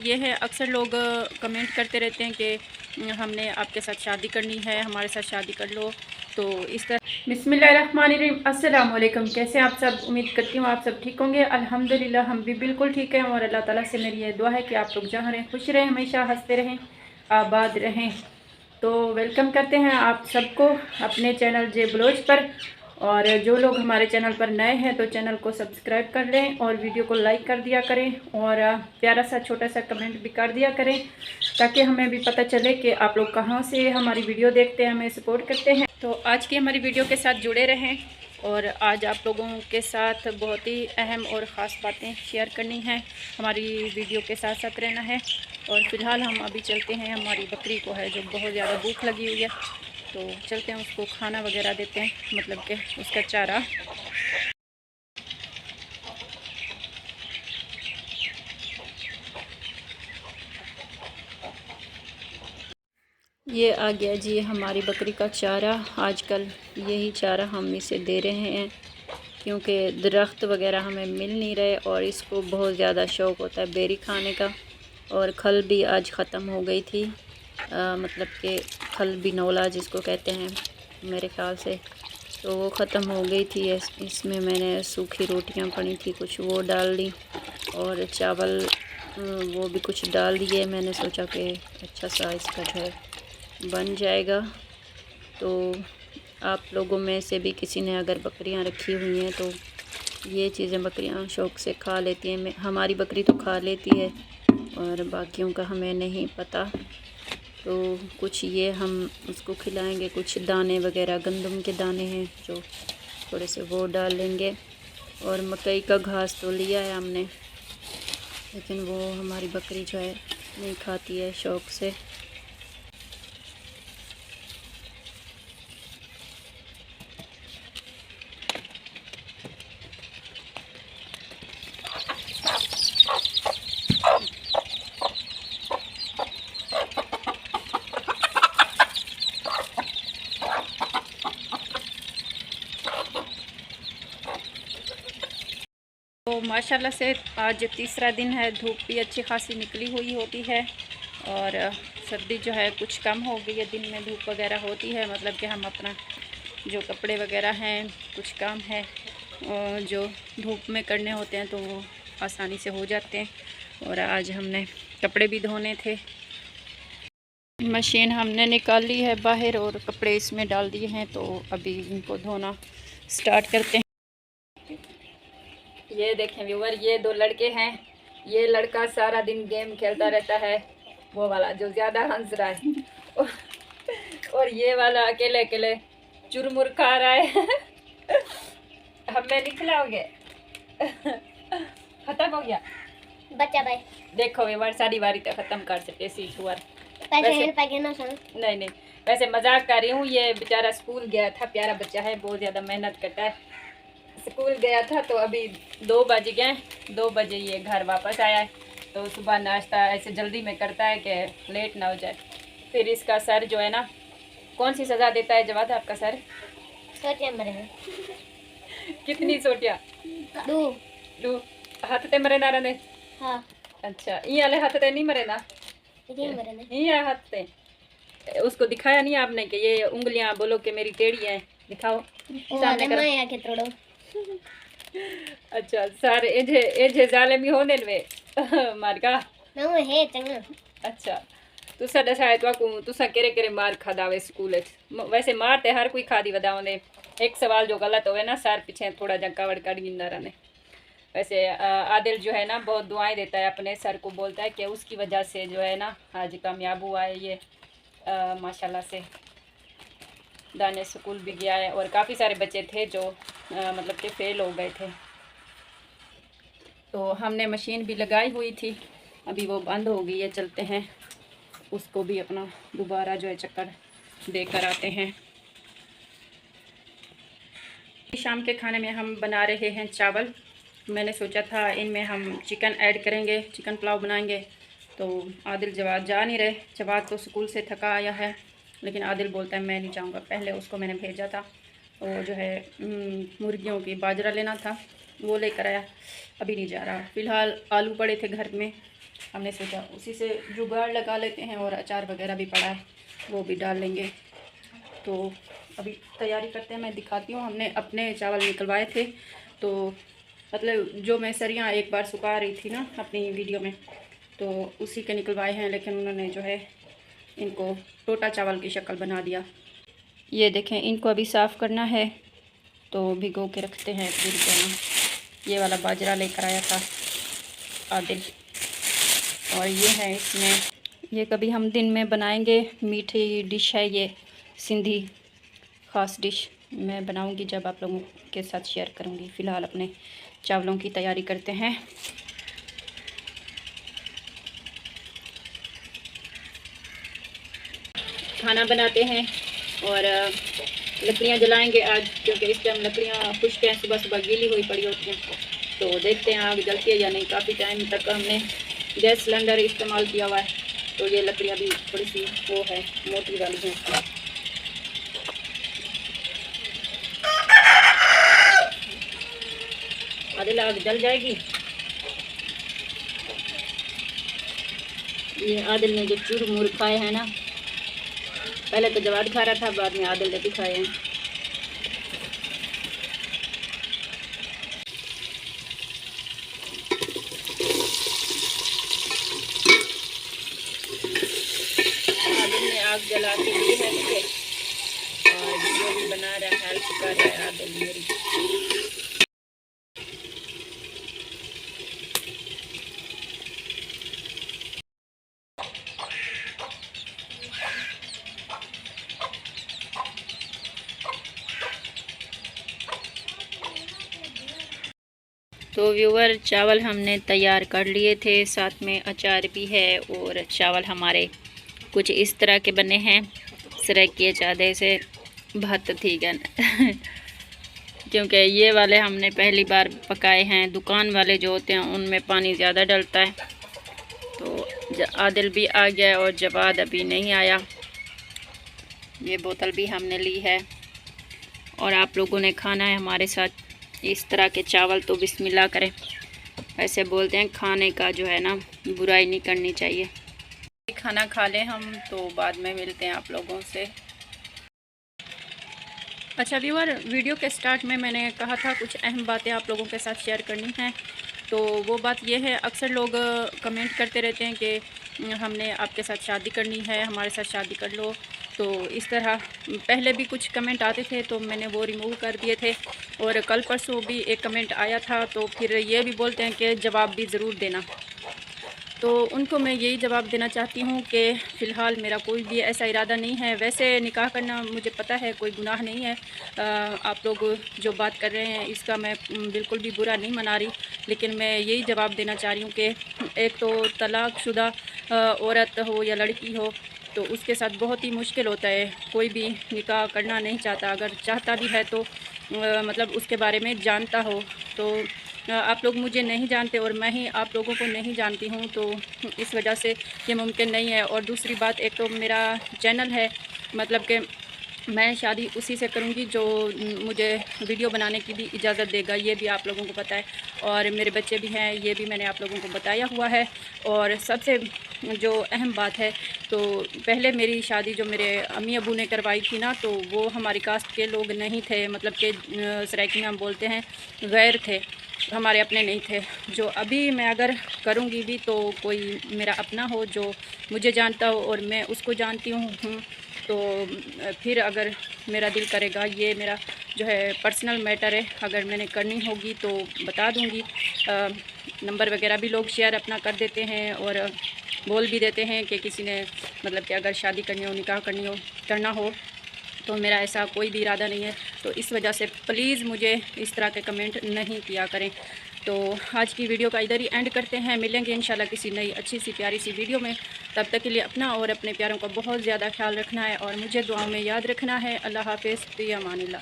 ये है अक्सर लोग कमेंट करते रहते हैं कि हमने आपके साथ शादी करनी है, हमारे साथ शादी कर लो। तो इस तरह बिस्मिल्लाहिर्रहमानिर्रहीम, अस्सलाम वालेकुम। कैसे आप सब? उम्मीद करती हूँ आप सब ठीक होंगे। अल्हम्दुलिल्लाह हम भी बिल्कुल ठीक हैं और अल्लाह ताला से मेरी ये दुआ है कि आप लोग जहाँ रहें खुश रहें, हमेशा हंसते रहें, आबाद रहें। तो वेलकम करते हैं आप सबको अपने चैनल जे बलोच पर। और जो लोग हमारे चैनल पर नए हैं तो चैनल को सब्सक्राइब कर लें और वीडियो को लाइक कर दिया करें और प्यारा सा छोटा सा कमेंट भी कर दिया करें, ताकि हमें भी पता चले कि आप लोग कहाँ से हमारी वीडियो देखते हैं, हमें सपोर्ट करते हैं। तो आज की हमारी वीडियो के साथ जुड़े रहें और आज आप लोगों के साथ बहुत ही अहम और ख़ास बातें शेयर करनी है। हमारी वीडियो के साथ साथ रहना है। और फ़िलहाल हम अभी चलते हैं, हमारी बकरी को है जो बहुत ज़्यादा भूख लगी हुई है, तो चलते हैं उसको खाना वगैरह देते हैं, मतलब कि उसका चारा। ये आ गया जी हमारी बकरी का चारा। आजकल यही चारा हम इसे दे रहे हैं क्योंकि दरख्त वगैरह हमें मिल नहीं रहे और इसको बहुत ज़्यादा शौक़ होता है बेरी खाने का। और खल भी आज ख़त्म हो गई थी, मतलब कि खल बिनौला जिसको कहते हैं मेरे ख़्याल से, तो वो ख़त्म हो गई थी। इसमें मैंने सूखी रोटियां पड़ी थी कुछ, वो डाल दी और चावल वो भी कुछ डाल दिए। मैंने सोचा कि अच्छा सा इसका जो है बन जाएगा। तो आप लोगों में से भी किसी ने अगर बकरियां रखी हुई हैं तो ये चीज़ें बकरियां शौक़ से खा लेती हैं। हमारी बकरी तो खा लेती है और बाकियों का हमें नहीं पता। तो कुछ ये हम उसको खिलाएंगे, कुछ दाने वगैरह गंदम के दाने हैं जो थोड़े से वो डाल लेंगे। और मकई का घास तो लिया है हमने, लेकिन वो हमारी बकरी जो है नहीं खाती है शौक़ से। तो माशाल्लाह से आज तीसरा दिन है, धूप भी अच्छी खासी निकली हुई होती है और सर्दी जो है कुछ कम हो गई है। दिन में धूप वगैरह होती है, मतलब कि हम अपना जो कपड़े वगैरह हैं, कुछ काम है और जो धूप में करने होते हैं तो वो आसानी से हो जाते हैं। और आज हमने कपड़े भी धोने थे, मशीन हमने निकाल ली है बाहर और कपड़े इसमें डाल दिए हैं, तो अभी इनको धोना स्टार्ट करते हैं। ये देखें व्यूवर, ये दो लड़के हैं। ये लड़का सारा दिन गेम खेलता रहता है, वो वाला जो ज़्यादा हंस रहा है और ये वाला अकेले अकेले चुरमुर खा रहा है हमें नहीं खिलाओगे खत्म हो गया बच्चा भाई। देखो व्यूवर, सारी बारी तो ख़त्म कर सकते सी छुअर। नहीं नहीं, वैसे मजाक कर रही हूँ। ये बेचारा स्कूल गया था, प्यारा बच्चा है, बहुत ज़्यादा मेहनत करता है। स्कूल गया था तो अभी 2 बज गए, 2 बजे ये घर वापस आया है। तो सुबह नाश्ता ऐसे जल्दी में करता है कि लेट ना हो जाए। फिर इसका सर जो है ना, कौन सी सज़ा देता है जवाब आपका सर? सोटियां मरे हैं। कितनी सोटियां? 2 हाथ ते मरे ना रहे? हाँ। अच्छा, ये वाले हाथ ते नहीं मरे ना? ये हाथ ते उसको दिखाया नहीं आपने कि ये उंगलियां बोलो कि मेरी टेढ़ी है, दिखाओ सामने करो। अच्छा सर एजे जालिमी होने में मारका ना है चंगा। अच्छा तुसा दसाए तुसा केरे केरे मार खादावे स्कूल वैसे मार ते हर कोई खादी वदावने। एक सवाल जो गलत होवे ना सर पीछे थोड़ा जंकावड़ कड़ गिंदा रहने। वैसे आदिल जो है ना बहुत दुआएं देता है अपने सर को, बोलता है कि उसकी वजह से जो है ना आज कामयाब हुआ है ये। माशाल्लाह से दाने स्कूल भी गया है और काफ़ी सारे बच्चे थे जो मतलब कि फ़ेल हो गए थे। तो हमने मशीन भी लगाई हुई थी, अभी वो बंद हो गई है। चलते हैं उसको भी अपना दोबारा जो है चक्कर देकर आते हैं। शाम के खाने में हम बना रहे हैं चावल। मैंने सोचा था इनमें हम चिकन ऐड करेंगे, चिकन पुलाव बनाएंगे। तो आदिल जवाब जा नहीं रहे। जवाब तो स्कूल से थका आया है, लेकिन आदिल बोलता है मैं नहीं जाऊँगा। पहले उसको मैंने भेजा था, वो जो है मुर्गियों की बाजरा लेना था, वो लेकर आया, अभी नहीं जा रहा। फ़िलहाल आलू पड़े थे घर में हमने सोचा उसी से जुगाड़ लगा लेते हैं, और अचार वगैरह भी पड़ा है वो भी डाल लेंगे। तो अभी तैयारी करते हैं, मैं दिखाती हूँ। हमने अपने चावल निकलवाए थे, तो मतलब जो मैं सरियाँ एक बार सुखा रही थी ना अपनी वीडियो में, तो उसी के निकलवाए हैं, लेकिन उन्होंने जो है इनको टोटा चावल की शक्ल बना दिया। ये देखें, इनको अभी साफ़ करना है, तो भिगो के रखते हैं पूरी तरह। ये वाला बाजरा लेकर आया था आदिल, और ये है इसमें, ये कभी हम दिन में बनाएंगे। मीठी डिश है ये, सिंधी ख़ास डिश मैं बनाऊंगी जब आप लोगों के साथ शेयर करूंगी। फ़िलहाल अपने चावलों की तैयारी करते हैं। खाना बनाते हैं और लकड़ियाँ जलाएंगे आज, क्योंकि इस टाइम लकड़ियाँ खुश्क हैं, सुबह सुबह गीली हुई पड़ी होती हैं। तो देखते हैं आग जलती है या नहीं। काफ़ी टाइम तक हमने गैस सिलेंडर इस्तेमाल किया हुआ है, तो ये लकड़ियाँ भी थोड़ी सी वो है, मोटी वाली हैं। आदिल आग जल जाएगी। ये आदिल ने जो चूर-मूर खाए हैं ना, पहले तो जवाद खा रहा था, बाद में आदिल ने भी खाए हैं। आदिल ने आग जला के दी है मुझे, और वीडियो भी बना रहा है, हेल्प कर रहा है आदिल मेरी। तो व्यूवर, चावल हमने तैयार कर लिए थे, साथ में अचार भी है, और चावल हमारे कुछ इस तरह के बने हैं। सरेकिए चादे से भात थी गन क्योंकि ये वाले हमने पहली बार पकाए हैं। दुकान वाले जो होते हैं उनमें पानी ज़्यादा डलता है। तो आदिल भी आ गया और जवाद अभी नहीं आया। ये बोतल भी हमने ली है, और आप लोगों ने खाना है हमारे साथ इस तरह के चावल, तो बिस्मिल्लाह करें। ऐसे बोलते हैं खाने का जो है ना, बुराई नहीं करनी चाहिए। खाना खा लें हम, तो बाद में मिलते हैं आप लोगों से। अच्छा व्यूअर, वीडियो के स्टार्ट में मैंने कहा था कुछ अहम बातें आप लोगों के साथ शेयर करनी हैं। तो वो बात ये है, अक्सर लोग कमेंट करते रहते हैं कि हमने आपके साथ शादी करनी है, हमारे साथ शादी कर लो। तो इस तरह पहले भी कुछ कमेंट आते थे, तो मैंने वो रिमूव कर दिए थे। और कल परसों भी एक कमेंट आया था, तो फिर ये भी बोलते हैं कि जवाब भी ज़रूर देना। तो उनको मैं यही जवाब देना चाहती हूँ कि फ़िलहाल मेरा कोई भी ऐसा इरादा नहीं है। वैसे निकाह करना मुझे पता है कोई गुनाह नहीं है। आप लोग जो बात कर रहे हैं इसका मैं बिल्कुल भी बुरा नहीं मना रही, लेकिन मैं यही जवाब देना चाह रही हूँ कि एक तो तलाक़शुदा औरत हो या लड़की हो, तो उसके साथ बहुत ही मुश्किल होता है। कोई भी निकाह करना नहीं चाहता, अगर चाहता भी है तो मतलब उसके बारे में जानता हो। तो आप लोग मुझे नहीं जानते और मैं ही आप लोगों को नहीं जानती हूँ, तो इस वजह से ये मुमकिन नहीं है। और दूसरी बात, एक तो मेरा चैनल है, मतलब कि मैं शादी उसी से करूँगी जो मुझे वीडियो बनाने की भी इजाज़त देगा, ये भी आप लोगों को पता है। और मेरे बच्चे भी हैं, ये भी मैंने आप लोगों को बताया हुआ है। और सबसे जो अहम बात है, तो पहले मेरी शादी जो मेरे अम्मी अबू ने करवाई थी ना, तो वो हमारी कास्ट के लोग नहीं थे, मतलब कि सराइकी में हम बोलते हैं गैर थे, हमारे अपने नहीं थे। जो अभी मैं अगर करूँगी भी तो कोई मेरा अपना हो जो मुझे जानता हो और मैं उसको जानती हूँ, तो फिर अगर मेरा दिल करेगा, ये मेरा जो है पर्सनल मैटर है, अगर मैंने करनी होगी तो बता दूँगी। नंबर वगैरह भी लोग शेयर अपना कर देते हैं और बोल भी देते हैं कि किसी ने मतलब कि अगर शादी करनी हो, निकाह करना हो, तो मेरा ऐसा कोई भी इरादा नहीं है। तो इस वजह से प्लीज़ मुझे इस तरह के कमेंट नहीं किया करें। तो आज की वीडियो का इधर ही एंड करते हैं। मिलेंगे इंशाल्लाह किसी नई अच्छी सी प्यारी सी वीडियो में। तब तक के लिए अपना और अपने प्यारों का बहुत ज़्यादा ख्याल रखना है और मुझे दुआओं में याद रखना है। अल्लाह हाफ़िज़, फ़ी अमानिल्लाह।